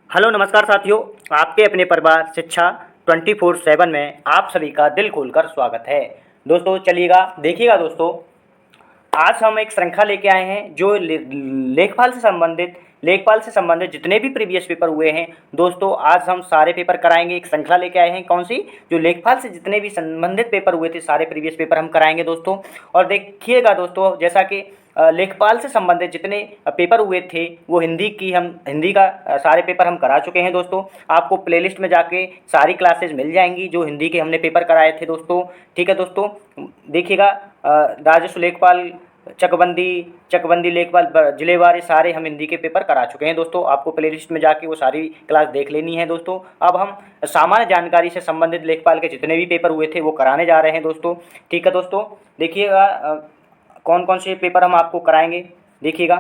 Hello नमस्कार साथियों। आपके अपने परिवार शिक्षा 24/7 में आप सभी का दिल खोलकर स्वागत है। दोस्तों चलिएगा देखिएगा दोस्तों, आज हम एक श्रृंखला लेके आए हैं जो लेखपाल से संबंधित जितने भी प्रीवियस पेपर हुए हैं दोस्तों, आज हम सारे पेपर कराएंगे। एक श्रृंखला लेके आए हैं, कौन सी? जो लेखपाल से जितने भी संबंधित पेपर हुए थे सारे प्रीवियस पेपर हम कराएंगे दोस्तों। और देखिएगा दोस्तों, जैसा कि लेखपाल से संबंधित जितने पेपर हुए थे वो हिंदी का सारे पेपर हम करा चुके हैं दोस्तों। आपको प्लेलिस्ट में जाके सारी क्लासेस मिल जाएंगी जो हिंदी के हमने पेपर कराए थे दोस्तों। ठीक है दोस्तों, देखिएगा राजस्व लेखपाल, चकबंदी लेखपाल, जिलेवार, ये सारे हम हिंदी के पेपर करा चुके हैं दोस्तों। आपको प्लेलिस्ट में जाके वो सारी क्लास देख लेनी है दोस्तों। अब हम सामान्य जानकारी से संबंधित लेखपाल के जितने भी पेपर हुए थे वो कराने जा रहे हैं दोस्तों। ठीक है दोस्तों, देखिएगा कौन कौन से पेपर हम आपको कराएंगे। देखिएगा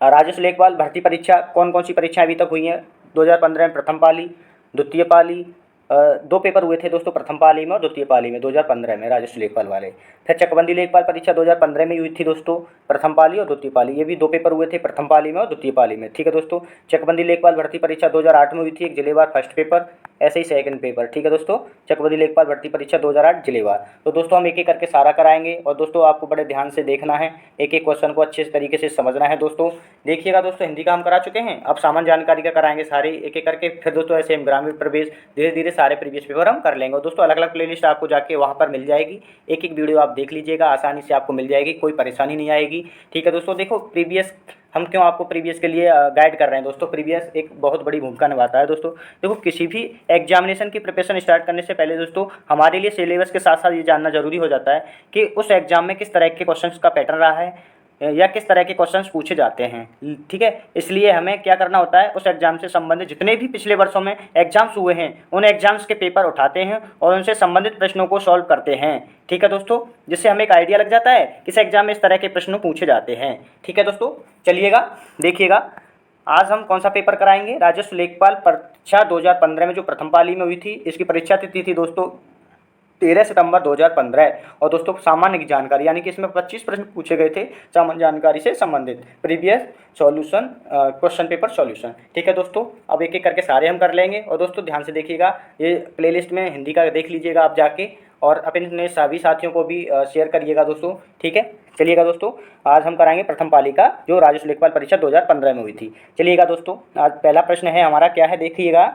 राजस्व लेखपाल भर्ती परीक्षा, कौन कौन सी परीक्षाएं अभी तक हुई हैं 2015 में? प्रथम पाली, द्वितीय पाली, दो पेपर हुए थे दोस्तों, प्रथम पाली में और द्वितीय पाली में 2015 में राजस्व लेखपाल वाले। फिर चकबंदी लेखपाल परीक्षा 2015 में हुई थी दोस्तों, प्रथम पाली और द्वितीय पाली, ये भी दो पेपर हुए थे प्रथम पाली में और द्वितीय पाली में। ठीक है दोस्तों, चकबंदी लेखपाल भर्ती परीक्षा 2008 में हुई थी, एक जिलेवार फर्स्ट पेपर, ऐसे ही सेकंड पेपर। ठीक है दोस्तों, चकबंदी लेखपाल भर्ती परीक्षा 2008 जिलेवार। तो दोस्तों हम एक एक करके सारा कराएंगे और दोस्तों आपको बड़े ध्यान से देखना है, एक एक क्वेश्चन को अच्छे तरीके से समझना है दोस्तों। देखिएगा दोस्तों, हिंदी का हम करा चुके हैं, अब सामान्य जानकारी का कराएंगे सारे एक एक करके। फिर दोस्तों ऐसे हम ग्रामीण प्रवेश धीरे धीरे सारे प्रीवियस पेपर हम कर लेंगे। और दोस्तों अलग अलग प्लेलिस्ट आपको जाके वहाँ पर मिल जाएगी, एक एक वीडियो आप देख लीजिएगा, आसानी से आपको मिल जाएगी, कोई परेशानी नहीं आएगी। ठीक है दोस्तों, देखो प्रीवियस हम क्यों आपको प्रीवियस के लिए गाइड कर रहे हैं दोस्तों, प्रीवियस एक बहुत बड़ी भूमिका निभाता है दोस्तों। देखो किसी भी एग्जामिनेशन की प्रिपरेशन स्टार्ट करने से पहले दोस्तों हमारे लिए सिलेबस के साथ साथ ये जानना जरूरी हो जाता है कि उस एग्जाम में किस तरह के क्वेश्चंस का पैटर्न रहा है या किस तरह के क्वेश्चंस पूछे जाते हैं। ठीक है, इसलिए हमें क्या करना होता है, उस एग्जाम से संबंधित जितने भी पिछले वर्षों में एग्जाम्स हुए हैं उन एग्जाम्स के पेपर उठाते हैं और उनसे संबंधित प्रश्नों को सॉल्व करते हैं। ठीक है दोस्तों, जिससे हमें एक आइडिया लग जाता है किस एग्जाम में इस तरह के प्रश्न पूछे जाते हैं। ठीक है दोस्तों, चलिएगा देखिएगा आज हम कौन सा पेपर कराएंगे। राजस्व लेखपाल परीक्षा 2015 में जो प्रथम पाली में हुई थी, इसकी परीक्षा तिथि थी दोस्तों 13 सितंबर 2015। और दोस्तों सामान्य की जानकारी, यानी कि इसमें 25 प्रश्न पूछे गए थे सामान्य जानकारी से संबंधित, previous solution question paper solution. ठीक है दोस्तों, अब एक एक करके सारे हम कर लेंगे। और दोस्तों ध्यान से देखिएगा, ये प्लेलिस्ट में हिंदी का देख लीजिएगा आप जाके, और अपने सभी साथियों को भी शेयर करिएगा दोस्तों। ठीक है, चलिएगा दोस्तों आज हम कराएंगे प्रथम पाली का जो राजस्व लेखपाल परीक्षा 2015 में हुई थी। चलिएगा दोस्तों, आज पहला प्रश्न है हमारा, क्या है देखिएगा,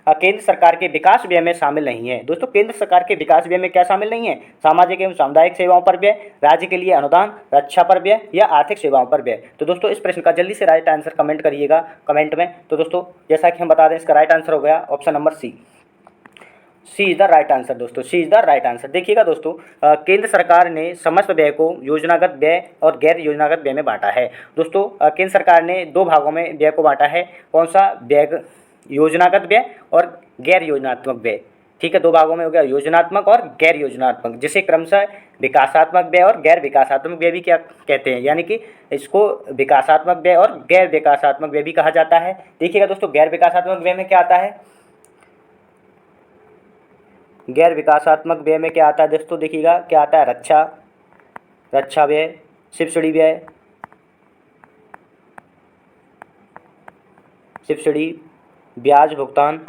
केंद्र सरकार के विकास व्यय में शामिल नहीं है। दोस्तों केंद्र सरकार के विकास व्यय में क्या शामिल नहीं है? सामाजिक एवं सामुदायिक सेवाओं पर व्यय, राज्य के लिए अनुदान, रक्षा पर व्यय या आर्थिक सेवाओं पर व्यय। तो दोस्तों इस प्रश्न का जल्दी से राइट आंसर कमेंट करिएगा कमेंट में। तो दोस्तों जैसा कि हम बता दें, इसका राइट आंसर हो गया option number C is the right answer दोस्तों, C is the right answer. देखिएगा दोस्तों, केंद्र सरकार ने समस्त व्यय को योजनागत व्यय और गैर योजनागत व्यय में बांटा है। दोस्तों केंद्र सरकार ने दो भागों में व्यय को बांटा है, कौन सा? व्यय, योजनागत व्यय और गैर योजनात्मक व्यय। ठीक है, दो भागों में हो गया योजनात्मक और गैर योजनात्मक, जिसे क्रमशः विकासात्मक व्यय और गैर विकासात्मक व्यय भी क्या कहते हैं, यानी कि इसको विकासात्मक व्यय और गैर विकासात्मक व्यय भी कहा जाता है। देखिएगा दोस्तों, गैर विकासात्मक व्यय में क्या आता है? गैर विकासात्मक व्यय में क्या आता है दोस्तों? देखिएगा क्या आता है, रक्षा व्यय, सब्सिडी व्यय, सब्सिडी, ब्याज भुगतान,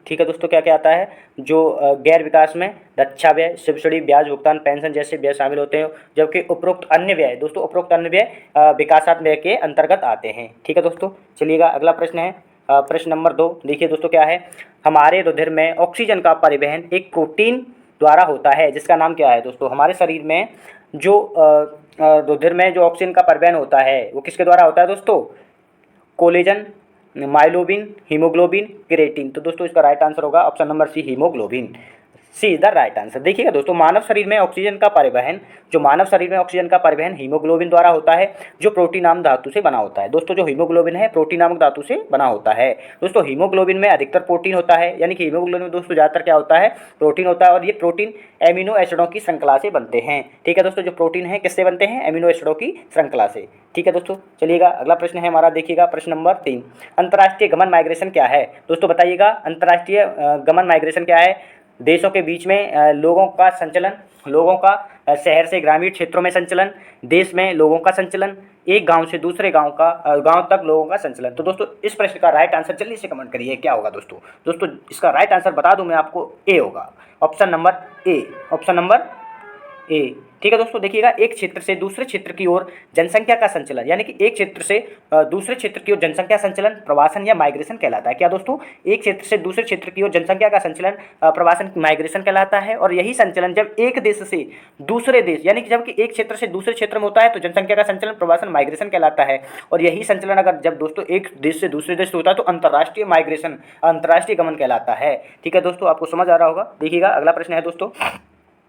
ठीक है दोस्तों, क्या क्या आता है जो गैर विकास में? रक्षा व्यय, सब्सिडी, ब्याज भुगतान, पेंशन जैसे व्यय शामिल होते हैं, जबकि उपरोक्त अन्य व्यय दोस्तों, उपरोक्त अन्य व्यय विकासात्मक व्यय के अंतर्गत आते हैं। ठीक है दोस्तों, चलिएगा अगला प्रश्न है प्रश्न नंबर 2। देखिए दोस्तों क्या है, हमारे रुधिर में ऑक्सीजन का परिवहन एक प्रोटीन द्वारा होता है जिसका नाम क्या है? दोस्तों हमारे शरीर में जो रुधिर में जो ऑक्सीजन का परिवहन होता है वो किसके द्वारा होता है दोस्तों? Collagen, myoglobin, haemoglobin, creatine. तो दोस्तों इसका राइट आंसर होगा option number C, haemoglobin. C is the right answer. देखिएगा दोस्तों, मानव शरीर में ऑक्सीजन का परिवहन हीमोग्लोबिन द्वारा होता है जो प्रोटीन नामक धातु से बना होता है। दोस्तों जो हीमोग्लोबिन है प्रोटीन नामक धातु से बना होता है। दोस्तों हीमोग्लोबिन में अधिकतर प्रोटीन होता है, यानी कि हीमोग्लोबिन में दोस्तों ज़्यादातर क्या होता है? प्रोटीन होता है, और ये प्रोटीन एमिनो एसिडों की श्रृंखला से बनते हैं। ठीक है दोस्तों, जो प्रोटीन है किससे बनते हैं? एमिनो एसिडों की श्रृंखला से। ठीक है दोस्तों, चलिएगा अगला प्रश्न है हमारा, देखिएगा प्रश्न नंबर 3। अंतर्राष्ट्रीय गमन माइग्रेशन क्या है? दोस्तों बताइएगा, अंतर्राष्ट्रीय गमन माइग्रेशन क्या है? देशों के बीच में लोगों का संचलन, लोगों का शहर से ग्रामीण क्षेत्रों में संचलन, देश में लोगों का संचलन, एक गांव से दूसरे गांव तक लोगों का संचलन। तो दोस्तों इस प्रश्न का राइट आंसर जल्दी से कमेंट करिए क्या होगा दोस्तों। दोस्तों इसका राइट आंसर बता दूं मैं आपको, ए होगा, ऑप्शन नंबर ए, ऑप्शन नंबर ए। ठीक है दोस्तों, देखिएगा एक क्षेत्र से दूसरे क्षेत्र की ओर जनसंख्या का संचलन, यानी कि एक क्षेत्र से दूसरे क्षेत्र की ओर जनसंख्या संचलन प्रवासन या माइग्रेशन कहलाता है। क्या दोस्तों, एक क्षेत्र से दूसरे क्षेत्र की ओर जनसंख्या का संचलन प्रवासन माइग्रेशन कहलाता है। और यही संचलन जब एक देश से दूसरे देश, यानी कि जब एक क्षेत्र से दूसरे क्षेत्र में होता है तो जनसंख्या का संचलन प्रवासन माइग्रेशन कहलाता है। और यही संचलन अगर जब दोस्तों एक देश से दूसरे देश होता है तो अंतर्राष्ट्रीय माइग्रेशन, अंतर्राष्ट्रीय गमन कहलाता है। ठीक है दोस्तों, आपको समझ आ रहा होगा। देखिएगा अगला प्रश्न है दोस्तों,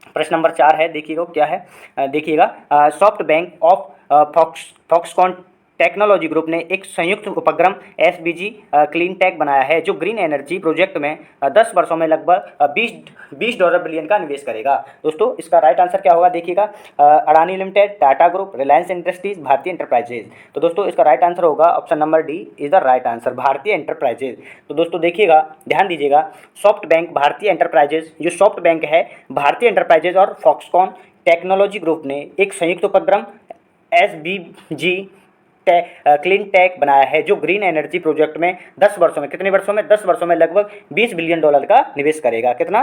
प्रश्न नंबर 4 है, देखिएगा क्या है। देखिएगा soft bank of Foxconn technology group ने एक संयुक्त उपक्रम एसबीजी क्लीन टेक बनाया है जो ग्रीन एनर्जी प्रोजेक्ट में 10 वर्षों में लगभग $20 बिलियन का निवेश करेगा। दोस्तों इसका राइट आंसर क्या होगा, देखिएगा Adani limited, Tata group, Reliance industries, भारतीय एंटरप्राइजेज। तो दोस्तों इसका राइट आंसर होगा option number D is the right answer, भारतीय एंटरप्राइजेज। तो दोस्तों देखिएगा, ध्यान दीजिएगा, सॉफ्ट बैंक भारतीय एंटरप्राइजेज, जो सॉफ्ट बैंक है भारतीय एंटरप्राइजेज और फॉक्सकॉन टेक्नोलॉजी ग्रुप ने एक संयुक्त उपक्रम एसबीजी क्लीन टेक बनाया है जो ग्रीन एनर्जी प्रोजेक्ट में 10 वर्षों में, कितने वर्षों में, 10 वर्षों में लगभग $20 बिलियन का निवेश करेगा। कितना,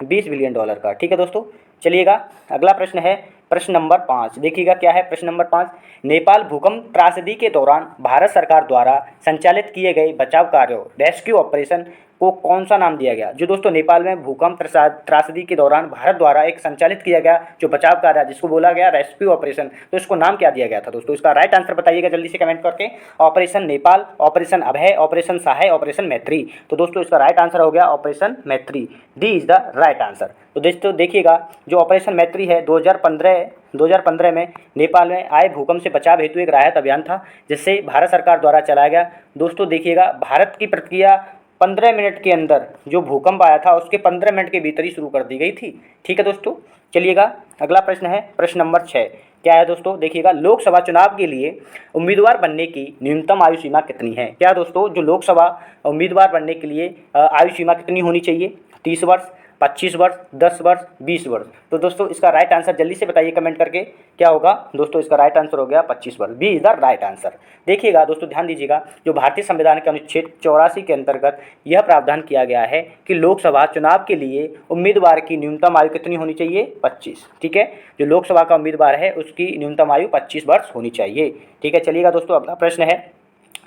$20 बिलियन का। ठीक है दोस्तों, चलिएगा अगला प्रश्न है, प्रश्न नंबर 5। देखिएगा क्या है प्रश्न नंबर 5। नेपाल भूकंप त्रासदी के दौरान भारत सरकार द्वारा संचालित किए गए बचाव कार्यों रेस्क्यू ऑपरेशन को कौन सा नाम दिया गया। जो दोस्तों नेपाल में भूकंप त्रासदी के दौरान भारत द्वारा एक संचालित किया गया जो बचाव कार्य जिसको बोला गया रेस्क्यू ऑपरेशन, तो इसको नाम क्या दिया गया था दोस्तों। इसका राइट आंसर बताइएगा जल्दी से कमेंट करके। ऑपरेशन नेपाल, ऑपरेशन अभय, ऑपरेशन सहाय, ऑपरेशन मैत्री। तो दोस्तों इसका राइट आंसर हो गया ऑपरेशन मैत्री, D is the right answer. तो दोस्तों देखिएगा जो ऑपरेशन मैत्री है 2015 में नेपाल में आए भूकंप से बचाव हेतु एक राहत अभियान था जिससे भारत सरकार द्वारा चलाया गया। दोस्तों देखिएगा भारत की प्रतिक्रिया 15 मिनट के अंदर, जो भूकंप आया था उसके 15 मिनट के भीतर ही शुरू कर दी गई थी। ठीक है दोस्तों, चलिएगा अगला प्रश्न है, प्रश्न नंबर 6। क्या है दोस्तों, देखिएगा लोकसभा चुनाव के लिए उम्मीदवार बनने की न्यूनतम आयु सीमा कितनी है। क्या दोस्तों, जो लोकसभा उम्मीदवार बनने के लिए आयु सीमा कितनी होनी चाहिए, 30 वर्ष, 25 वर्ष, 10 वर्ष, 20 वर्ष। तो दोस्तों इसका राइट आंसर जल्दी से बताइए कमेंट करके क्या होगा। दोस्तों इसका राइट आंसर हो गया 25 वर्ष, B is the right answer. देखिएगा दोस्तों, ध्यान दीजिएगा, जो भारतीय संविधान के अनुच्छेद 84 के अंतर्गत यह प्रावधान किया गया है कि लोकसभा चुनाव के लिए उम्मीदवार की न्यूनतम आयु कितनी होनी चाहिए, 25। ठीक है, जो लोकसभा का उम्मीदवार है उसकी न्यूनतम आयु 25 वर्ष होनी चाहिए। ठीक है, चलिएगा दोस्तों अगला प्रश्न है,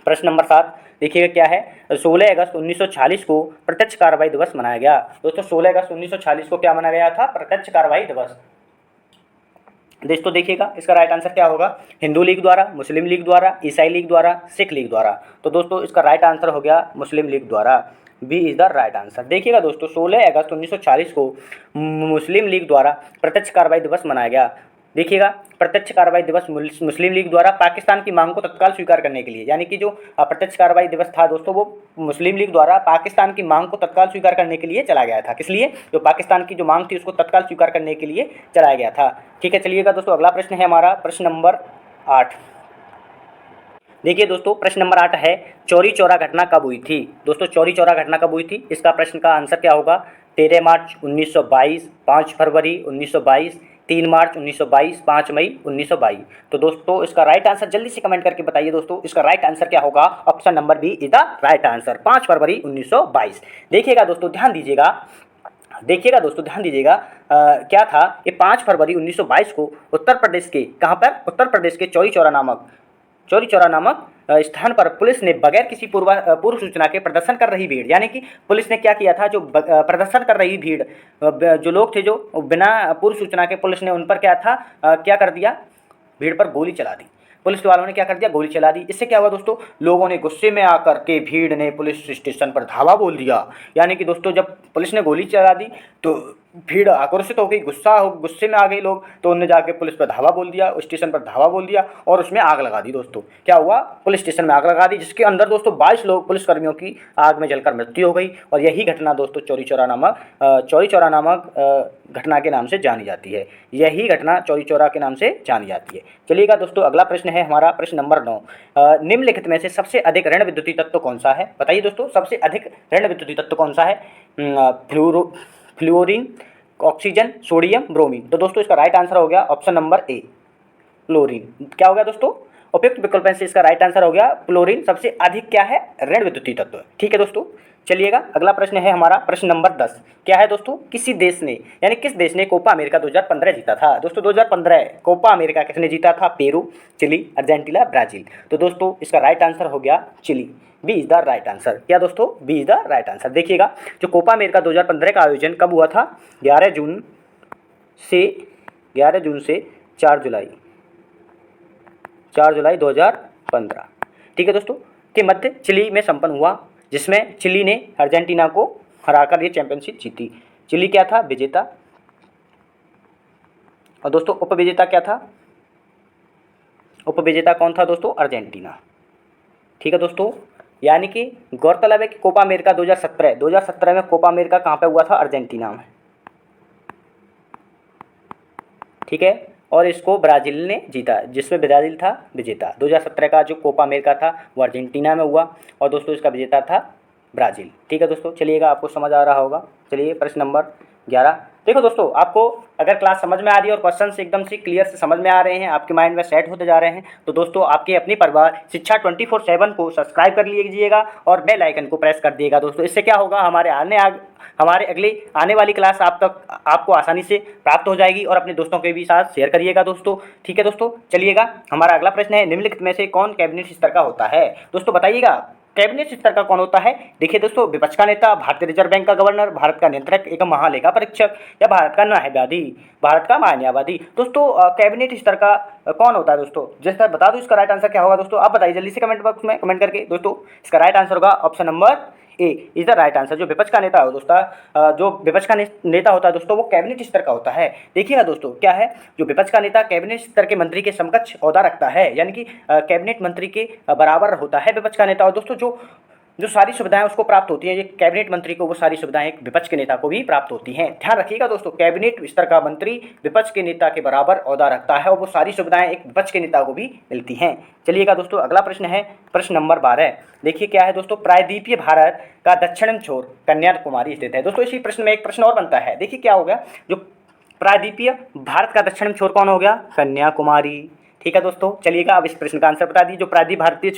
प्रश्न नंबर 7। देखिएगा क्या है, 16 अगस्त 1946 को प्रत्यक्ष कार्रवाई दिवस मनाया गया। दोस्तों 16 अगस्त 1946 को क्या मनाया गया था, प्रत्यक्ष कार्रवाई दिवस। दोस्तों देखिएगा इसका राइट आंसर क्या होगा, हिंदू लीग द्वारा, मुस्लिम लीग द्वारा, ईसाई लीग द्वारा, सिख लीग द्वारा। तो दोस्तों इसका राइट आंसर हो गया मुस्लिम लीग द्वारा, B is the right answer. देखिएगा दोस्तों 16 अगस्त 1940 को मुस्लिम लीग द्वारा प्रत्यक्ष कार्रवाई दिवस मनाया गया। देखिएगा प्रत्यक्ष कार्रवाई दिवस मुस्लिम लीग द्वारा पाकिस्तान की मांग को तत्काल स्वीकार करने के लिए, यानी कि जो प्रत्यक्ष कार्रवाई दिवस था दोस्तों वो मुस्लिम लीग द्वारा पाकिस्तान की मांग को तत्काल स्वीकार करने के लिए चला गया था। किस लिए, जो पाकिस्तान की जो मांग थी उसको तत्काल स्वीकार करने के लिए चलाया गया था। ठीक है, चलिएगा दोस्तों अगला प्रश्न है हमारा, प्रश्न नंबर 8। देखिए दोस्तों प्रश्न नंबर 8 है, चौरी चौरा घटना कब हुई थी। दोस्तों चौरी चौरा घटना कब हुई थी, इसका प्रश्न का आंसर क्या होगा, 13 मार्च 1922, 5 फरवरी 1922, 3 मार्च 1922, 5 मई 1922। तो दोस्तों इसका राइट आंसर जल्दी से कमेंट करके बताइए दोस्तों, इसका राइट आंसर क्या होगा, option number B is the right answer, 5 फरवरी 1922। देखिएगा दोस्तों ध्यान दीजिएगा, क्या था, ये 5 फरवरी 1922 को उत्तर प्रदेश के, कहाँ पर, उत्तर प्रदेश के चौरी चौरा नामक स्थान पर पुलिस ने बगैर किसी पूर्व सूचना के प्रदर्शन कर रही भीड़, यानी कि पुलिस ने क्या किया था, जो प्रदर्शन कर रही भीड़, जो लोग थे जो बिना पूर्व सूचना के, पुलिस ने उन पर क्या कर दिया, भीड़ पर गोली चला दी। पुलिस वालों ने क्या कर दिया, गोली चला दी। इससे क्या हुआ दोस्तों, लोगों ने गुस्से में आकर के भीड़ ने पुलिस स्टेशन पर धावा बोल दिया। यानी कि दोस्तों जब पुलिस ने गोली चला दी तो भीड़ आक्रोशित हो गई, गुस्से में आ गए लोग, तो उन्होंने जाके पुलिस पर धावा बोल दिया, स्टेशन पर धावा बोल दिया और उसमें आग लगा दी। दोस्तों क्या हुआ, पुलिस स्टेशन में आग लगा दी, जिसके अंदर दोस्तों 22 लोग पुलिसकर्मियों की आग में जलकर मृत्यु हो गई। और यही घटना दोस्तों चौरी चौरा नामक घटना के नाम से जानी जाती है। यही घटना चौरी चौरा के नाम से जानी जाती है। चलिएगा दोस्तों अगला प्रश्न है हमारा, प्रश्न नंबर 9। निम्नलिखित में से सबसे अधिक ऋण विद्युतीय तत्व कौन सा है, बताइए दोस्तों, सबसे अधिक ऋण विद्युतीय तत्व कौन सा है। Fluorine, oxygen, sodium, bromine. तो दोस्तों इसका राइट आंसर हो गया ऑप्शन नंबर ए, फ्लोरीन। क्या हो गया दोस्तों, उपयुक्त विकल्प में से इसका राइट आंसर हो गया फ्लोरीन। सबसे अधिक क्या है, ऋण विद्युतीय तत्व। ठीक है दोस्तों, चलिएगा अगला प्रश्न है हमारा प्रश्न नंबर 10। क्या है दोस्तों, किसी देश ने यानी किस देश ने कोपा अमेरिका 2015 जीता था। दोस्तों 2015 कोपा अमेरिका किसने जीता था, पेरू, चिली, अर्जेंटीना, ब्राजील। तो दोस्तों इसका राइट आंसर हो गया Chile, B is the right answer. क्या दोस्तों, B is the right answer. देखिएगा जो कोपा अमेरिका 2015 का आयोजन कब हुआ था, 11 जून से 4 जुलाई 2015, ठीक है दोस्तों, के मध्य चिली में संपन्न हुआ, जिसमें चिली ने अर्जेंटीना को हराकर ये चैंपियनशिप जीती। चिली क्या था, विजेता, और दोस्तों उपविजेता क्या था, उपविजेता कौन था दोस्तों, अर्जेंटीना। ठीक है दोस्तों, यानी कि गौरतलब है कि कोपा अमेरिका 2017 में कोपा अमेरिका कहाँ पे हुआ था, अर्जेंटीना में। ठीक है, और इसको ब्राज़ील ने जीता, जिसमें ब्राज़ील था विजेता। 2017 का जो कोपा अमेरिका था वो अर्जेंटीना में हुआ, और दोस्तों इसका विजेता था ब्राज़ील। ठीक है दोस्तों, चलिएगा आपको समझ आ रहा होगा। चलिए प्रश्न नंबर 11। देखो दोस्तों, आपको अगर क्लास समझ में आ रही है और क्वेश्चन एकदम से क्लियर से समझ में आ रहे हैं, आपके माइंड में सेट होते जा रहे हैं, तो दोस्तों आपके अपनी परिवार शिक्षा 24/7 को सब्सक्राइब कर लीजिएगा और बेल आइकन को प्रेस कर दिएगा दोस्तों। इससे क्या होगा, हमारे अगली आने वाली क्लास आप तक आपको आसानी से प्राप्त हो जाएगी, और अपने दोस्तों के भी साथ शेयर करिएगा दोस्तों। ठीक है दोस्तों, चलिएगा हमारा अगला प्रश्न है, निम्नलिखित में से कौन कैबिनेट स्तर का होता है। दोस्तों बताइएगा कैबिनेट स्तर का कौन होता है। देखिए दोस्तों, विपक्ष का नेता, भारतीय रिजर्व बैंक का गवर्नर, भारत का नियंत्रक एवं महालेखा परीक्षक, या भारत का न्यायवादी, भारत का महान्यायवादी। दोस्तों कैबिनेट स्तर का कौन होता है दोस्तों, जैसा बता दो इसका राइट आंसर क्या होगा दोस्तों, आप बताइए जल्दी से कमेंट बॉक्स में कमेंट करके। दोस्तों इसका राइट आंसर होगा option number A is the right answer. जो विपक्ष का नेता हो दोस्तों, जो विपक्ष का नेता होता है दोस्तों, वो कैबिनेट स्तर का होता है। देखिएगा दोस्तों क्या है, जो विपक्ष का नेता कैबिनेट स्तर के मंत्री के समकक्ष ओहदा रखता है, यानी कि कैबिनेट मंत्री के बराबर होता है विपक्ष का नेता। और दोस्तों जो जो सारी सुविधाएं उसको प्राप्त होती हैं, ये कैबिनेट मंत्री को वो सारी सुविधाएं एक विपक्ष के नेता को भी प्राप्त होती हैं। ध्यान रखिएगा दोस्तों, कैबिनेट स्तर का मंत्री विपक्ष के नेता के बराबर ओहदा रखता है, और वो सारी सुविधाएं एक विपक्ष के नेता को भी मिलती हैं। चलिएगा दोस्तों अगला प्रश्न है प्रश्न नंबर 12। देखिए क्या है दोस्तों, प्रायद्वीपीय भारत का दक्षिणम छोर कन्याकुमारी स्थित है। दोस्तों इसी प्रश्न में एक प्रश्न और बनता है। देखिए क्या हो गया, जो प्रायद्वीपीय भारत का दक्षिणम छोर कौन हो गया, कन्याकुमारी। ठीक है दोस्तों, चलिएगा अब इस प्रश्न का आंसर बता दीजिए। जो प्रायद्वीप भारतीय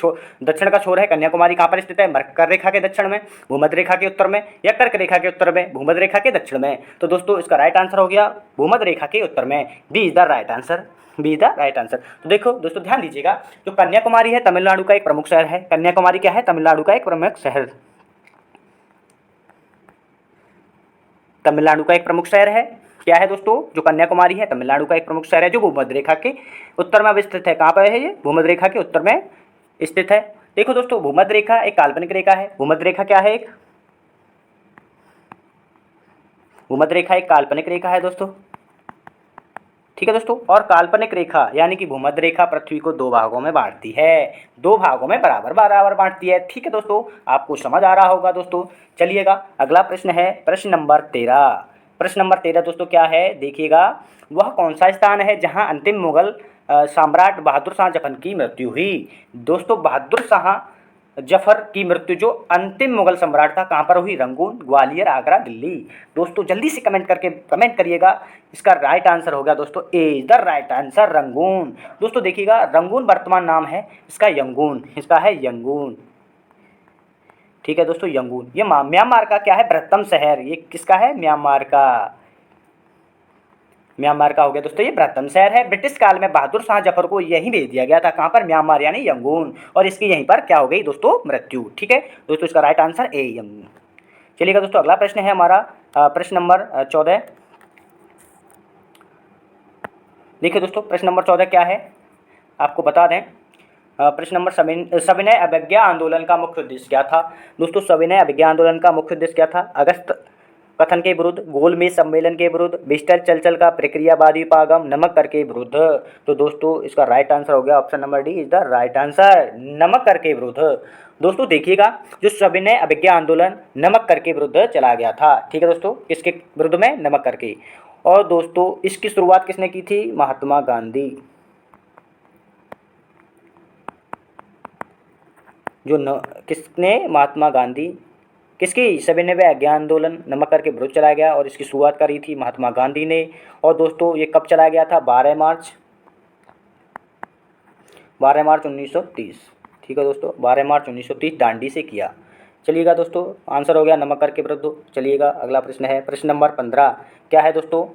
दक्षिण का छोर है कन्याकुमारी कहाँ पर स्थित है, मकर रेखा के दक्षिण में, भूमध्य रेखा के उत्तर में, या कर्क रेखा के उत्तर में, भूमध्य रेखा के दक्षिण में। तो दोस्तों इसका राइट आंसर हो गया भूमध्य रेखा के उत्तर में, B is the right answer, B is the right answer. तो देखो दोस्तों ध्यान दीजिएगा, जो कन्याकुमारी है तमिलनाडु का एक प्रमुख शहर है। कन्याकुमारी क्या है, तमिलनाडु का एक प्रमुख शहर, तमिलनाडु का एक प्रमुख शहर है। क्या है दोस्तों, जो कन्याकुमारी है तमिलनाडु का एक प्रमुख शहर है, जो भूमध्य रेखा के उत्तर में अवस्थित है। कहाँ पर है ये, भूमध्य रेखा के उत्तर में स्थित है। देखो दोस्तों, भूमध्य रेखा एक काल्पनिक रेखा है। भूमध्य रेखा क्या है, एक भूमध्य रेखा एक काल्पनिक रेखा है दोस्तों। ठीक है दोस्तों, और काल्पनिक रेखा यानी कि भूमध्य रेखा पृथ्वी को दो भागों में बांटती है, दो भागों में बराबर बराबर बांटती है। ठीक है दोस्तों, आपको समझ आ रहा होगा दोस्तों। चलिएगा अगला प्रश्न है प्रश्न नंबर 13। प्रश्न नंबर 13 दोस्तों क्या है, देखिएगा, वह कौन सा स्थान है जहां अंतिम मुगल सम्राट बहादुर शाह जफर की मृत्यु हुई। दोस्तों बहादुर शाह जफर की मृत्यु जो अंतिम मुगल सम्राट था, कहाँ पर हुई, रंगून, ग्वालियर, आगरा, दिल्ली। दोस्तों जल्दी से कमेंट करिएगा। इसका राइट आंसर हो गया दोस्तों A is the right answer, Rangoon. दोस्तों देखिएगा, रंगून वर्तमान नाम है इसका यंगून, इसका है यंगून। ठीक है दोस्तों, यंगून ये म्यांमार का क्या है, बृहत्तम शहर। ये किसका है, म्यांमार का, म्यांमार का हो गया दोस्तों ये बृहत्तम शहर है। ब्रिटिश काल में बहादुर शाह जफर को यहीं भेज दिया गया था, कहाँ पर, म्यांमार यानी यंगून, और इसकी यहीं पर क्या हो गई दोस्तों, मृत्यु। ठीक है दोस्तों, इसका राइट आंसर ए यंगून। चलिएगा दोस्तों अगला प्रश्न है हमारा प्रश्न नंबर 14। देखिए दोस्तों प्रश्न नंबर 14 क्या है, आपको बता दें। प्रश्न नंबर सविनय अवज्ञा आंदोलन का मुख्य उद्देश्य क्या था। दोस्तों सविनय अवज्ञा आंदोलन का मुख्य उद्देश्य क्या था, अगस्त कथन के विरुद्ध, गोलमेज सम्मेलन के विरुद्ध, बिस्टर चलचल का प्रक्रियावादी उपागम, नमक कर के विरुद्ध। तो दोस्तों इसका राइट आंसर हो गया option number D is the right answer, नमक कर के विरुद्ध। दोस्तों देखिएगा, जो सविनय अवज्ञा आंदोलन नमक कर के विरुद्ध चला गया था। ठीक है दोस्तों, किसके विरुद्ध में, नमक कर के। और दोस्तों इसकी शुरुआत किसने की थी, महात्मा गांधी। किसने, महात्मा गांधी किसकी? सविनय अज्ञान आंदोलन, नमक करके विरोध चलाया गया और इसकी शुरुआत करी थी महात्मा गांधी ने। और दोस्तों ये कब चलाया गया था? 12 मार्च 1930। ठीक है दोस्तों, 12 मार्च 1930 दांडी से किया। चलिएगा दोस्तों, आंसर हो गया नमक कर के विरुद्ध। चलिएगा अगला प्रश्न है, प्रश्न नंबर 15 क्या है दोस्तों?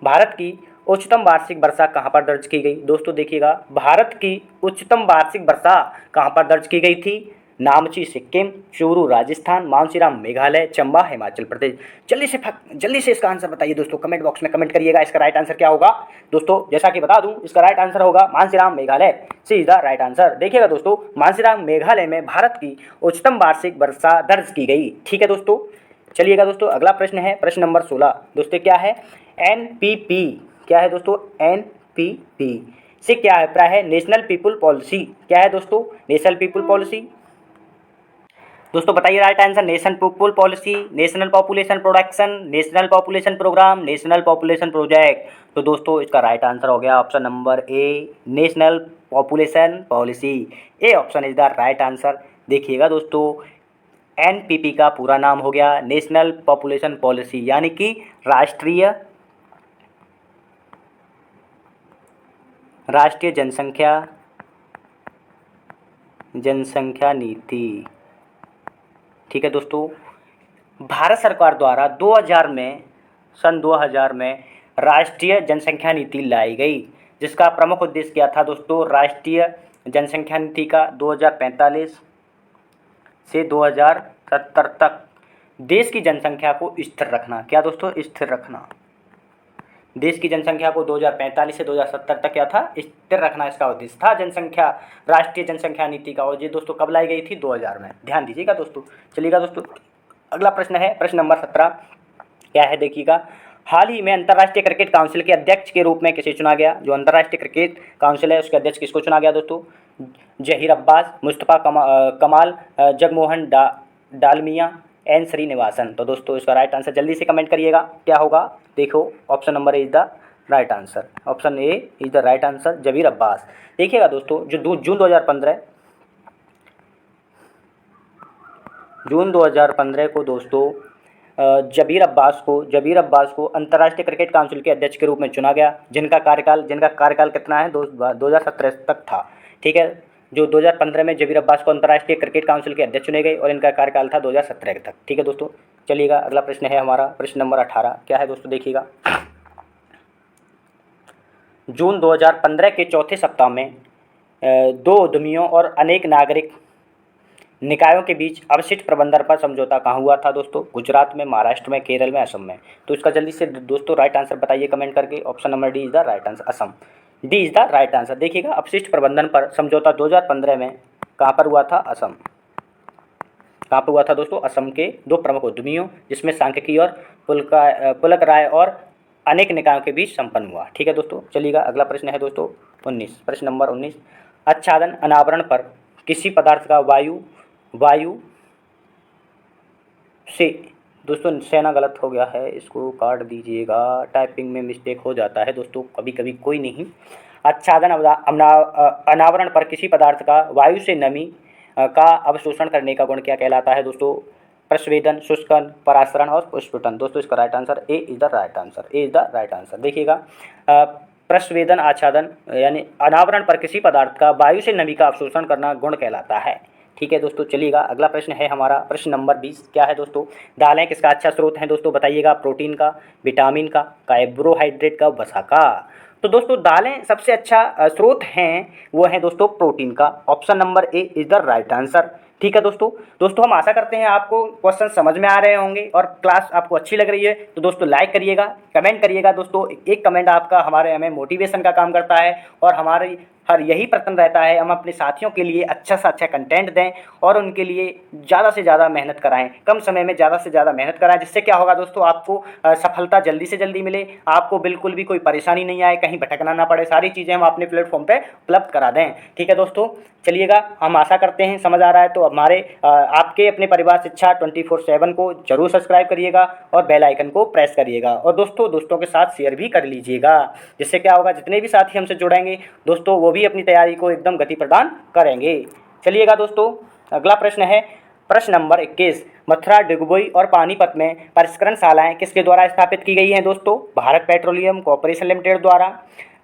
भारत की उच्चतम वार्षिक वर्षा कहाँ पर दर्ज की गई? दोस्तों देखिएगा, भारत की उच्चतम वार्षिक वर्षा कहाँ पर दर्ज की गई थी? नामची सिक्किम, चूरू राजस्थान, मानसीराम मेघालय, चंबा हिमाचल प्रदेश। जल्दी से इसका आंसर बताइए दोस्तों, कमेंट बॉक्स में कमेंट करिएगा। इसका राइट आंसर क्या होगा दोस्तों? जैसा कि बता दूं, इसका राइट आंसर होगा मानसीराम मेघालय। सी इज द राइट आंसर। देखिएगा दोस्तों, मानसीराम मेघालय में भारत की उच्चतम वार्षिक वर्षा दर्ज की गई। ठीक है दोस्तों, चलिएगा दोस्तों अगला प्रश्न है, प्रश्न नंबर 16 दोस्तों क्या है? एनपीपी क्या है दोस्तों? एनपीपी से क्या अभिप्राय है? National people policy. क्या है दोस्तों? National people policy. दोस्तों बताइए right answer. National people policy, national population production, national population program, national population project. तो दोस्तों इसका राइट आंसर हो गया option number A, national population policy. A option is the right answer. देखिएगा दोस्तों, NPP का पूरा नाम हो गया नेशनल पॉपुलेशन पॉलिसी, यानी कि राष्ट्रीय जनसंख्या नीति। ठीक है दोस्तों, भारत सरकार द्वारा 2000 में राष्ट्रीय जनसंख्या नीति लाई गई, जिसका प्रमुख उद्देश्य क्या था दोस्तों? राष्ट्रीय जनसंख्या नीति का 2045 से 2070 तक देश की जनसंख्या को स्थिर रखना। क्या दोस्तों? स्थिर रखना। देश की जनसंख्या को 2045 से 2070 तक क्या था? स्थिर रखना इसका उद्देश्य था जनसंख्या, राष्ट्रीय जनसंख्या नीति का। और ये दोस्तों कब लाई गई थी? 2000 में। ध्यान दीजिएगा दोस्तों। चलिएगा दोस्तों, अगला प्रश्न है, प्रश्न नंबर 17 क्या है? देखिएगा, हाल ही में अंतर्राष्ट्रीय क्रिकेट काउंसिल के अध्यक्ष के रूप में किसे चुना गया? जो अंतर्राष्ट्रीय क्रिकेट काउंसिल है उसके अध्यक्ष किसको चुना गया दोस्तों? जहीर अब्बास, मुस्तफ़ा कमाल, जगमोहन डालमिया, एन श्रीनिवासन। तो दोस्तों इसका राइट आंसर जल्दी से कमेंट करिएगा, क्या होगा? देखो, option number A is the right answer. Option A is the right answer, Zaheer Abbas. देखिएगा दोस्तों, जो जून 2015 को दोस्तों जहीर अब्बास को अंतर्राष्ट्रीय क्रिकेट काउंसिल के अध्यक्ष के रूप में चुना गया, जिनका कार्यकाल कितना है? 2017 तक था। ठीक है, जो 2015 में जहीर अब्बास को अंतर्राष्ट्रीय क्रिकेट काउंसिल के अध्यक्ष चुने गए और इनका कार्यकाल था 2017 तक। ठीक है दोस्तों, चलिएगा अगला प्रश्न है हमारा, प्रश्न नंबर 18 क्या है दोस्तों? देखिएगा, जून 2015 के चौथे सप्ताह में 2 उद्यमियों और अनेक नागरिक निकायों के बीच अवशिष्ट प्रबंधन पर समझौता कहाँ हुआ था दोस्तों? गुजरात में, महाराष्ट्र में, केरल में, असम में। तो इसका जल्दी से दोस्तों राइट आंसर बताइए कमेंट करके। Option number D is the right answer, Assam. D is the right answer. देखिएगा, अपशिष्ट प्रबंधन पर समझौता 2015 में कहाँ पर हुआ था? असम। कहाँ पर हुआ था दोस्तों? असम के 2 प्रमुख उद्यमियों, जिसमें सांख्यिकी और पुलक राय और अनेक निकायों के बीच संपन्न हुआ। ठीक है दोस्तों, चलिएगा अगला प्रश्न है दोस्तों 19, प्रश्न नंबर 19। आच्छादन अनावरण पर किसी पदार्थ का वायु से, दोस्तों सेना गलत हो गया है, इसको काट दीजिएगा, टाइपिंग में मिस्टेक हो जाता है दोस्तों कभी कभी, कोई नहीं। आच्छादन अनावरण पर किसी पदार्थ का वायु से नमी का अवशोषण करने का गुण क्या कहलाता है दोस्तों? प्रस्वेदन, शुष्कन, परासरण और पुष्पटन। दोस्तों इसका right answer A is the right answer. A is the right answer. देखिएगा, प्रस्वेदन आच्छादन यानी अनावरण पर किसी पदार्थ का वायु से नमी का अवशोषण करना गुण कहलाता है। ठीक है दोस्तों, चलिएगा अगला प्रश्न है हमारा, प्रश्न नंबर 20 क्या है दोस्तों? दालें किसका अच्छा स्रोत हैं दोस्तों? बताइएगा, प्रोटीन का, विटामिन का, कार्बोहाइड्रेट का, वसा का। तो दोस्तों दालें सबसे अच्छा स्रोत हैं, वो है दोस्तों प्रोटीन का। Option number A is the right answer. ठीक है दोस्तों हम आशा करते हैं आपको क्वेश्चन समझ में आ रहे होंगे और क्लास आपको अच्छी लग रही है। तो दोस्तों लाइक करिएगा, कमेंट करिएगा दोस्तों। एक कमेंट आपका हमें मोटिवेशन का काम करता है और हमारी हर यही प्रयत्न रहता है हम अपने साथियों के लिए अच्छा से अच्छा कंटेंट दें और उनके लिए ज़्यादा से ज़्यादा मेहनत कराएं, कम समय में ज़्यादा से ज़्यादा मेहनत कराएं, जिससे क्या होगा दोस्तों, आपको सफलता जल्दी से जल्दी मिले, आपको बिल्कुल भी कोई परेशानी नहीं आए, कहीं भटकना ना पड़े, सारी चीज़ें हम अपने प्लेटफॉर्म पे उपलब्ध करा दें। ठीक है दोस्तों, चलिएगा हम आशा करते हैं समझ आ रहा है। तो हमारे आपके अपने परिवार शिक्षा 24/7 को जरूर सब्सक्राइब करिएगा और बेल आइकन को प्रेस करिएगा और दोस्तों के साथ शेयर भी कर लीजिएगा, जिससे क्या होगा, जितने भी साथी हमसे जुड़ेंगे दोस्तों वो भी अपनी तैयारी को एकदम गति प्रदान करेंगे। चलिएगा दोस्तों, अगला प्रश्न है, प्रश्न नंबर 21, मथुरा, डिगबोई और पानीपत में परिष्करण शालाएं किसके द्वारा स्थापित की गई हैं दोस्तों? भारत पेट्रोलियम कॉरपोरेशन लिमिटेड द्वारा,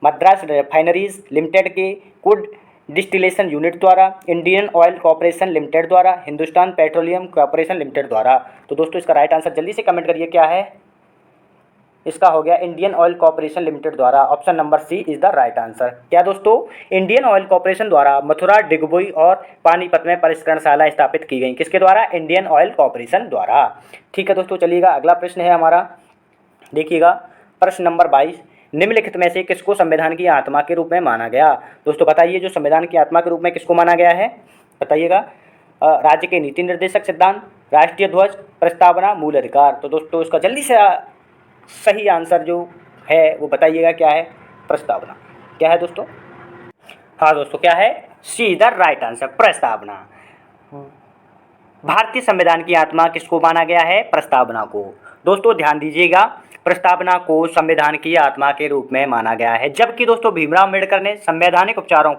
मद्रास रिफाइनरीज लिमिटेड के क्रूड डिस्टिलेशन यूनिट द्वारा, इंडियन ऑयल कॉरपोरेशन लिमिटेड द्वारा, हिंदुस्तान पेट्रोलियम कॉरपोरेशन लिमिटेड द्वारा। तो दोस्तों इसका राइट आंसर जल्दी से कमेंट करिए क्या है। इसका हो गया इंडियन ऑयल कॉरपोरेशन लिमिटेड द्वारा। Option number C is the right answer. क्या दोस्तों? इंडियन ऑयल कॉरपोरेशन द्वारा मथुरा, डिगबोई और पानीपत में परिष्करणशाला स्थापित की गई। किसके द्वारा? इंडियन ऑयल कॉरपोरेशन द्वारा। ठीक है दोस्तों, चलिएगा अगला प्रश्न है हमारा, देखिएगा प्रश्न नंबर 22, निम्नलिखित में से किसको संविधान की आत्मा के रूप में माना गया? दोस्तों बताइए, जो संविधान की आत्मा के रूप में किसको माना गया है, बताइएगा। राज्य के नीति निर्देशक सिद्धांत, राष्ट्रीय ध्वज, प्रस्तावना, मूल अधिकार। तो दोस्तों इसका जल्दी से सही आंसर जो है वो बताइएगा क्या है? प्रस्तावना। क्या है दोस्तों? हाँ दोस्तों, क्या है? सी इज द राइट आंसर, प्रस्तावना। भारतीय संविधान की आत्मा किसको माना गया है? प्रस्तावना को। दोस्तों ध्यान दीजिएगा, प्रस्तावना को संविधान की आत्मा के रूप में माना गया है, जबकि दोस्तों भीमराव अम्बेडकर ने संवैधानिक उपचारों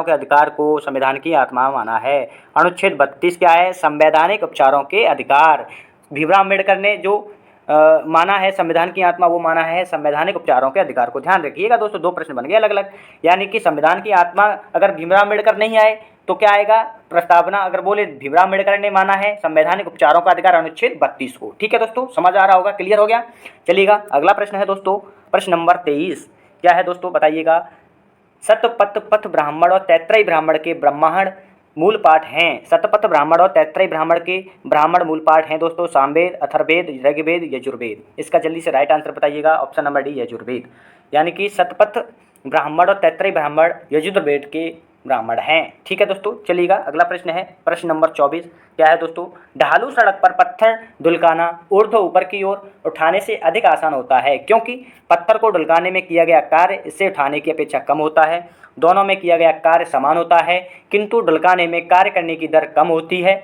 के अधिकार को संविधान की आत्मा माना है। अनुच्छेद 32 क्या है? संवैधानिक उपचारों के अधिकार। भीमराव अम्बेडकर ने जो माना है संविधान की आत्मा, वो माना है संवैधानिक उपचारों के अधिकार को। ध्यान रखिएगा दोस्तों, दो प्रश्न बन गए अलग अलग, यानी कि संविधान की आत्मा अगर भीमराव अम्बेडकर नहीं आए तो क्या आएगा? प्रस्तावना। अगर बोले भीमराव अम्बेडकर ने माना है संवैधानिक उपचारों का अधिकार अनुच्छेद 32 को। ठीक है दोस्तों, समझ आ रहा होगा, क्लियर हो गया। चलिएगा अगला प्रश्न है दोस्तों, प्रश्न नंबर 23 क्या है दोस्तों, बताइएगा। शतपथ पथ ब्राह्मण और तैत्तरीय ब्राह्मण के ब्रह्मांड मूल पाठ हैं। शतपथ ब्राह्मण और तैत्तरीय ब्राह्मण के ब्राह्मण मूल पाठ हैं दोस्तों, सामवेद, अथर्ववेद, ऋग्वेद, यजुर्वेद। इसका जल्दी से राइट आंसर बताइएगा। ऑप्शन नंबर डी यजुर्वेद, यानी कि शतपथ ब्राह्मण और तैत्तरीय ब्राह्मण यजुर्वेद के ब्राह्मण हैं। ठीक है दोस्तों, चलिएगा अगला प्रश्न है, प्रश्न नंबर 24 क्या है दोस्तों। ढालू सड़क पर पत्थर ढुलकाना ऊर्ध्व ऊपर की ओर उठाने से अधिक आसान होता है, क्योंकि पत्थर को ढुलकाने में किया गया कार्य इससे उठाने की अपेक्षा कम होता है। दोनों में किया गया कार्य समान होता है, किंतु ढुलकाने में कार्य करने की दर कम होती है।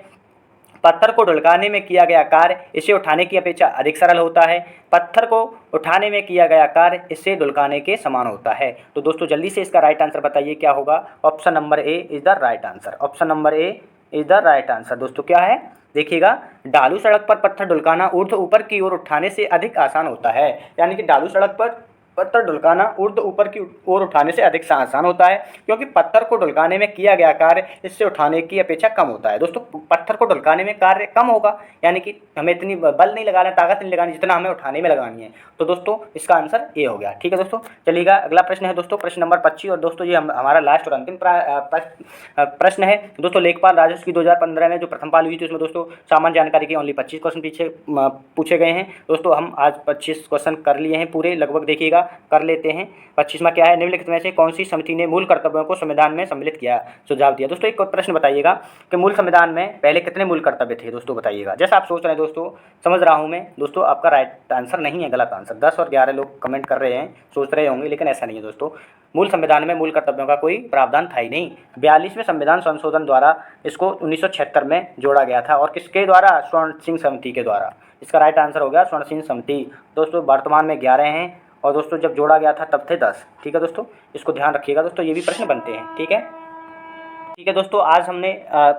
पत्थर को ढुलकाने में किया गया कार्य इसे उठाने की अपेक्षा अधिक सरल होता है। पत्थर को उठाने में किया गया कार्य इससे ढुलकाने के समान होता है। तो दोस्तों जल्दी से इसका राइट आंसर बताइए क्या होगा। Option number A is the right answer. Option number A is the right answer. दोस्तों क्या है, देखिएगा, ढालू सड़क पर पत्थर ढुलकाना ऊर्ध्व ऊपर की ओर उठाने से अधिक आसान होता है, यानी कि ढालू सड़क पर पत्थर ढुलकाना ऊर्ध्व ऊपर की ओर उठाने से अधिक आसान होता है, क्योंकि पत्थर को ढुलकाने में किया गया कार्य इससे उठाने की अपेक्षा कम होता है। दोस्तों पत्थर को ढुलकाने में कार्य कम होगा, यानी कि हमें इतनी बल नहीं लगाना, ताकत नहीं लगानी जितना हमें उठाने में लगानी है। तो दोस्तों इसका आंसर ए हो गया। ठीक है दोस्तों, चलिएगा अगला प्रश्न है दोस्तों, प्रश्न नंबर 25, और दोस्तों ये हमारा लास्ट और अंतिम प्रश्न है दोस्तों। लेखपाल राजस्व की 2015 में जो प्रथम पाली हुई थी उसमें दोस्तों सामान्य जानकारी के ओनली 25 क्वेश्चन पीछे पूछे गए हैं। दोस्तों हम आज 25 क्वेश्चन कर लिए हैं पूरे, लगभग देखिएगा कर लेते हैं। 25वां क्या है, निम्नलिखित में से कौन सी समिति ने मूल कर्तव्यों को संविधान में सम्मिलित किया, सुझाव दिया। दोस्तों एक प्रश्न बताइएगा कि मूल संविधान में पहले कितने मूल कर्तव्य थे, दोस्तों बताइएगा। जैसा आप सोच रहे हैं दोस्तों, समझ रहा हूं मैं दोस्तों, आपका राइट आंसर नहीं है, गलत आंसर। 10 और 11 लोग कमेंट कर रहे हैं, सोच रहे होंगे, लेकिन ऐसा नहीं है दोस्तों। मूल संविधान में मूल कर्तव्यों का कोई प्रावधान था ही नहीं। 42वें संविधान संशोधन द्वारा इसको 1976 में जोड़ा गया था, और किसके द्वारा? स्वर्ण सिंह समिति के द्वारा। इसका राइट आंसर हो गया स्वर्ण सिंह समिति। दोस्तों वर्तमान में 11 हैं, और दोस्तों जब जोड़ा गया था तब थे 10। ठीक है दोस्तों, इसको ध्यान रखिएगा दोस्तों, ये भी प्रश्न बनते हैं। ठीक है दोस्तों, आज हमने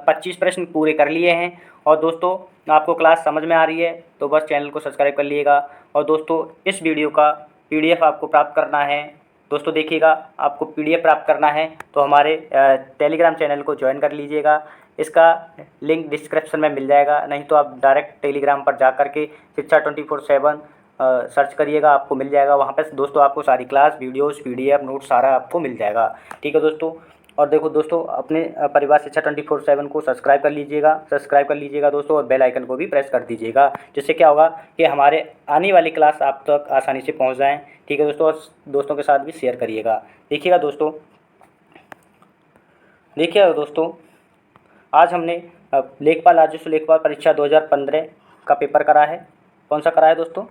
25 प्रश्न पूरे कर लिए हैं, और दोस्तों आपको क्लास समझ में आ रही है तो बस चैनल को सब्सक्राइब कर लीजिएगा। और दोस्तों इस वीडियो का PDF आपको प्राप्त करना है, दोस्तों देखिएगा, आपको PDF प्राप्त करना है तो हमारे टेलीग्राम चैनल को ज्वाइन कर लीजिएगा। इसका लिंक डिस्क्रिप्शन में मिल जाएगा, नहीं तो आप डायरेक्ट टेलीग्राम पर जा कर के शिक्षा 24/7 सर्च करिएगा, आपको मिल जाएगा। वहाँ पर दोस्तों आपको सारी क्लास, वीडियोस, PDF, नोट सारा आपको मिल जाएगा। ठीक है दोस्तों, और देखो दोस्तों अपने परिवार शिक्षा 24/7 को सब्सक्राइब कर लीजिएगा दोस्तों, और बेल आइकन को भी प्रेस कर दीजिएगा, जिससे क्या होगा कि हमारे आने वाली क्लास आप तक आसानी से पहुँच जाएँ। ठीक है दोस्तों, और दोस्तों के साथ भी शेयर करिएगा। देखिएगा दोस्तों आज हमने लेखपाल राजस्व लेखपाल परीक्षा 2015 का पेपर करा है। कौन सा करा है दोस्तों?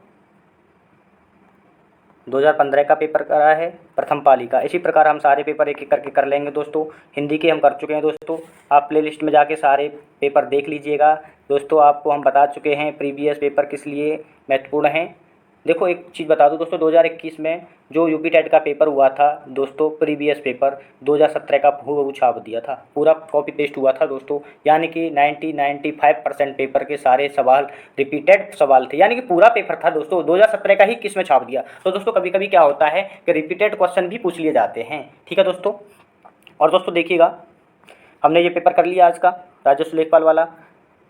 2015 का पेपर करा है, प्रथम पाली का। इसी प्रकार हम सारे पेपर एक एक करके कर लेंगे दोस्तों। हिंदी के हम कर चुके हैं दोस्तों, आप प्लेलिस्ट में जाके सारे पेपर देख लीजिएगा। दोस्तों आपको हम बता चुके हैं प्रीवियस पेपर किस लिए महत्वपूर्ण हैं, देखो एक चीज़ बता दूं दोस्तों, 2021 में जो यूपी टेट का पेपर हुआ था दोस्तों, प्रीवियस पेपर 2017 का हूबहू छाप दिया था, पूरा कॉपी पेस्ट हुआ था दोस्तों। यानी कि 95% पेपर के सारे सवाल रिपीटेड सवाल थे, यानी कि पूरा पेपर था दोस्तों, 2017 का ही किस में छाप दिया। तो दोस्तों कभी कभी क्या होता है कि रिपीटेड क्वेश्चन भी पूछ लिए जाते हैं, ठीक है दोस्तों। और दोस्तों देखिएगा, हमने ये पेपर कर लिया आज का राजस्व लेखपाल वाला।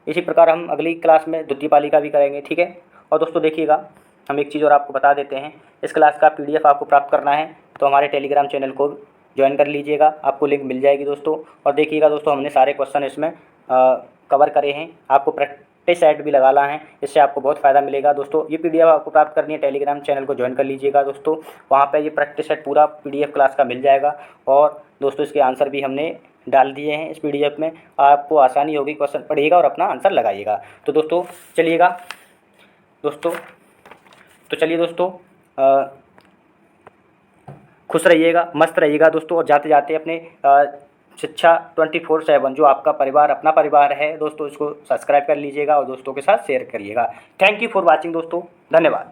इसी प्रकार हम अगली क्लास में द्वितीय पालिका भी करेंगे, ठीक है। और दोस्तों देखिएगा, हम एक चीज़ और आपको बता देते हैं, इस क्लास का पीडीएफ आपको प्राप्त करना है तो हमारे टेलीग्राम चैनल को ज्वाइन कर लीजिएगा, आपको लिंक मिल जाएगी दोस्तों। और देखिएगा दोस्तों, हमने सारे क्वेश्चन इसमें कवर करे हैं, आपको प्रैक्टिस सेट भी लगाना है, इससे आपको बहुत फ़ायदा मिलेगा दोस्तों। ये पीडीएफ आपको प्राप्त करनी है, टेलीग्राम चैनल को ज्वाइन कर लीजिएगा दोस्तों, वहाँ पर ये प्रैक्टिस सेट पूरा पीडीएफ क्लास का मिल जाएगा। और दोस्तों इसके आंसर भी हमने डाल दिए हैं इस पीडीएफ में, आपको आसानी होगी, क्वेश्चन पढ़िएगा और अपना आंसर लगाइएगा। तो दोस्तों चलिएगा दोस्तों, तो चलिए दोस्तों, खुश रहिएगा, मस्त रहिएगा दोस्तों। और जाते जाते अपने शिक्षा 24/7 जो आपका परिवार अपना परिवार है दोस्तों, इसको सब्सक्राइब कर लीजिएगा और दोस्तों के साथ शेयर करिएगा। थैंक यू फॉर वॉचिंग दोस्तों, धन्यवाद।